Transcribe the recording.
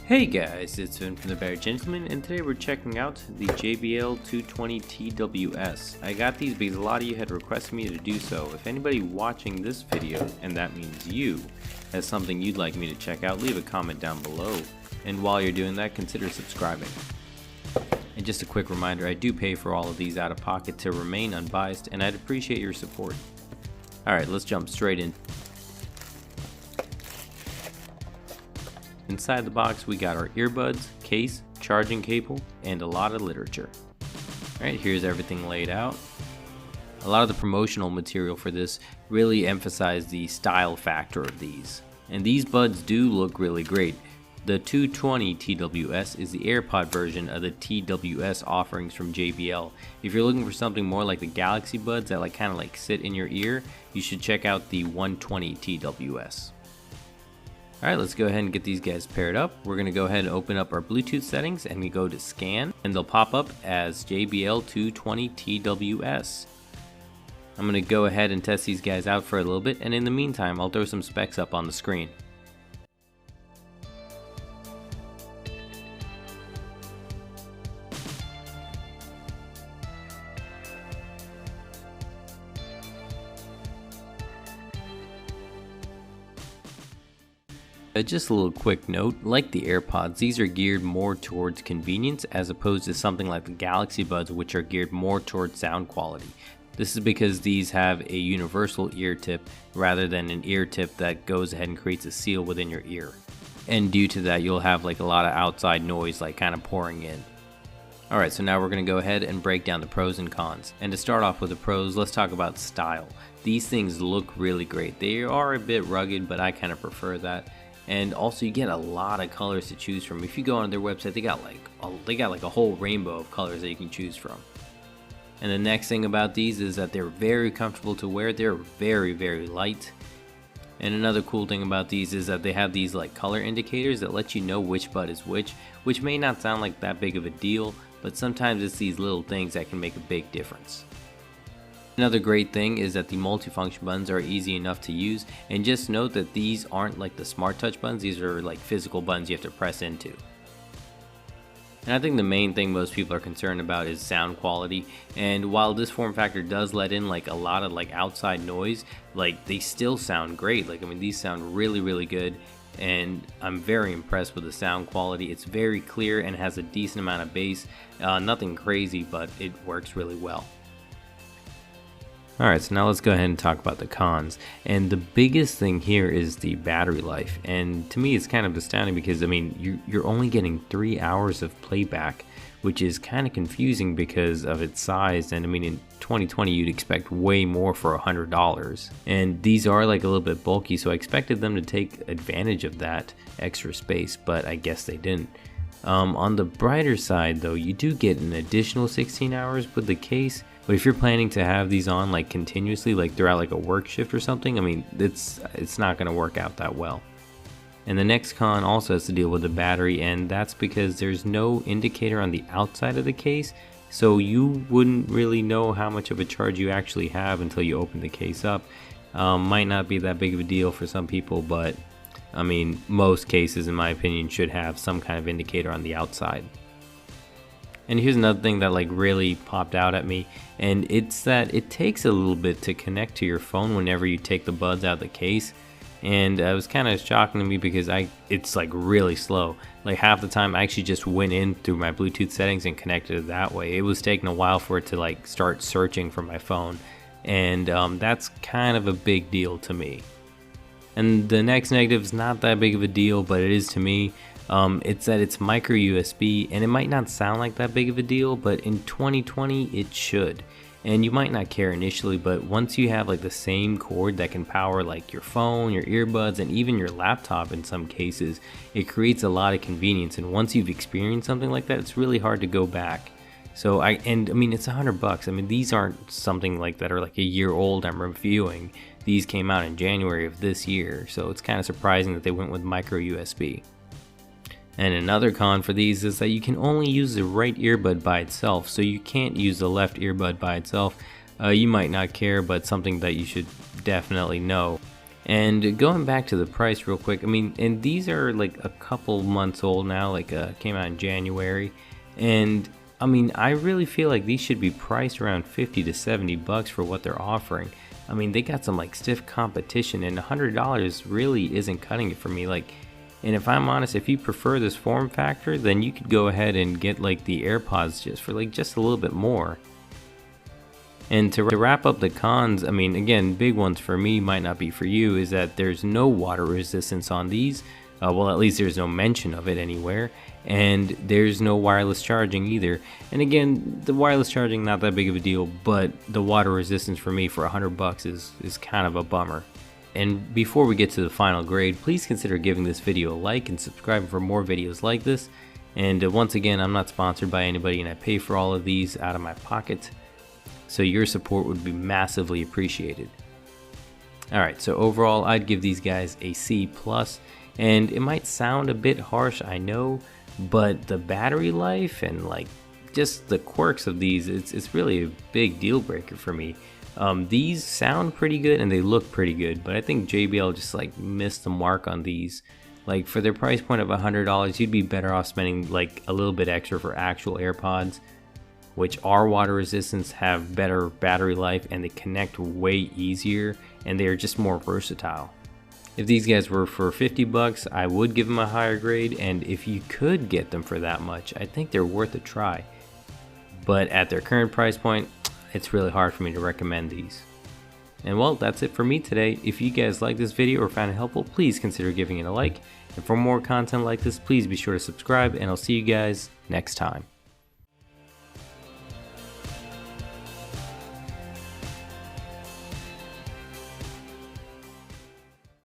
Hey guys, it's Vin from the Bear Gentleman, and today we're checking out the JBL 220 TWS. I got these because a lot of you had requested me to do so. If anybody watching this video, and that means you, has something you'd like me to check out, leave a comment down below. And while you're doing that, consider subscribing. And just a quick reminder, I do pay for all of these out of pocket to remain unbiased, and I'd appreciate your support. Alright, let's jump straight in. Inside the box we got our earbuds, case, charging cable, and a lot of literature. Alright, here's everything laid out. A lot of the promotional material for this really emphasized the style factor of these. And these buds do look really great. The 220 TWS is the AirPod version of the TWS offerings from JBL. If you're looking for something more like the Galaxy buds that kind of sit in your ear, you should check out the 120 TWS. Alright, let's go ahead and get these guys paired up. We're going to go ahead and open up our Bluetooth settings and we go to scan, and they'll pop up as JBL 220 TWS. I'm going to go ahead and test these guys out for a little bit, and in the meantime I'll throw some specs up on the screen. Just a little quick note, like the AirPods, these are geared more towards convenience as opposed to something like the Galaxy Buds, which are geared more towards sound quality. This is because these have a universal ear tip rather than an ear tip that goes ahead and creates a seal within your ear. And due to that, you'll have a lot of outside noise kind of pouring in. Alright, so now we're going to go ahead and break down the pros and cons. And to start off with the pros, let's talk about style. These things look really great. They are a bit rugged, but I kind of prefer that. And also you get a lot of colors to choose from. If you go on their website, they got a whole rainbow of colors that you can choose from. And the next thing about these is that they're very comfortable to wear. They're very, very light. And another cool thing about these is that they have these color indicators that let you know which bud is which may not sound like that big of a deal, but sometimes it's these little things that can make a big difference. Another great thing is that the multifunction buttons are easy enough to use, and just note that these aren't like the Smart Touch buttons. These are physical buttons you have to press into. And I think the main thing most people are concerned about is sound quality, and while this form factor does let in a lot of outside noise, they still sound great. I mean, these sound really good, and I'm very impressed with the sound quality. It's very clear and has a decent amount of bass. Nothing crazy, but it works really well. Alright, so now let's go ahead and talk about the cons. And the biggest thing here is the battery life. And to me it's kind of astounding because, I mean, you're only getting 3 hours of playback, which is kind of confusing because of its size. And I mean, in 2020 you'd expect way more for $100. And these are a little bit bulky, so I expected them to take advantage of that extra space, but I guess they didn't. On the brighter side though, you do get an additional 16 hours with the case. But if you're planning to have these on continuously, throughout a work shift or something, I mean, it's not going to work out that well. And the next con also has to deal with the battery, and that's because there's no indicator on the outside of the case, so you wouldn't really know how much of a charge you actually have until you open the case up. Might not be that big of a deal for some people, but I mean, most cases in my opinion should have some kind of indicator on the outside. And here's another thing that really popped out at me, and it's that it takes a little bit to connect to your phone whenever you take the buds out of the case. And it was kind of shocking to me because it's really slow. Half the time I actually just went in through my Bluetooth settings and connected it that way. It was taking a while for it to start searching for my phone, and that's kind of a big deal to me. And the next negative is not that big of a deal, but it is to me. It's that it's micro USB, and it might not sound like that big of a deal, but in 2020 it should. And you might not care initially, but once you have the same cord that can power your phone, your earbuds, and even your laptop in some cases, it creates a lot of convenience. And once you've experienced something like that, it's really hard to go back. So I mean, it's $100. I mean, these aren't something that are a year old I'm reviewing. These came out in January of this year, so it's kind of surprising that they went with micro USB. And another con for these is that you can only use the right earbud by itself, so you can't use the left earbud by itself. You might not care, but something that you should definitely know. And going back to the price real quick, I mean, and these are like a couple months old now, like came out in January. And I mean, I really feel like these should be priced around 50 to 70 bucks for what they're offering. I mean, they got some like stiff competition, and $100 really isn't cutting it for me. Like, and if I'm honest, if you prefer this form factor, then you could go ahead and get like the AirPods just for like just a little bit more. And to wrap up the cons, I mean, again, big ones for me, might not be for you, is that there's no water resistance on these. Well, at least there's no mention of it anywhere. And there's no wireless charging either. And again, the wireless charging, not that big of a deal, but the water resistance for me for $100 is kind of a bummer. And before we get to the final grade, please consider giving this video a like and subscribing for more videos like this. And once again, I'm not sponsored by anybody, and I pay for all of these out of my pocket. So your support would be massively appreciated. Alright, so overall I'd give these guys a C+, and it might sound a bit harsh, I know, but the battery life and like just the quirks of these, it's really a big deal breaker for me. These sound pretty good and they look pretty good, but I think JBL just like missed the mark on these. Like for their price point of $100, you'd be better off spending like a little bit extra for actual AirPods, which are water resistant, have better battery life, and they connect way easier, and they are just more versatile. If these guys were for 50 bucks, I would give them a higher grade, and if you could get them for that much, I think they're worth a try. But at their current price point, it's really hard for me to recommend these. And well, that's it for me today. If you guys like this video or found it helpful, please consider giving it a like. And for more content like this, please be sure to subscribe, and I'll see you guys next time.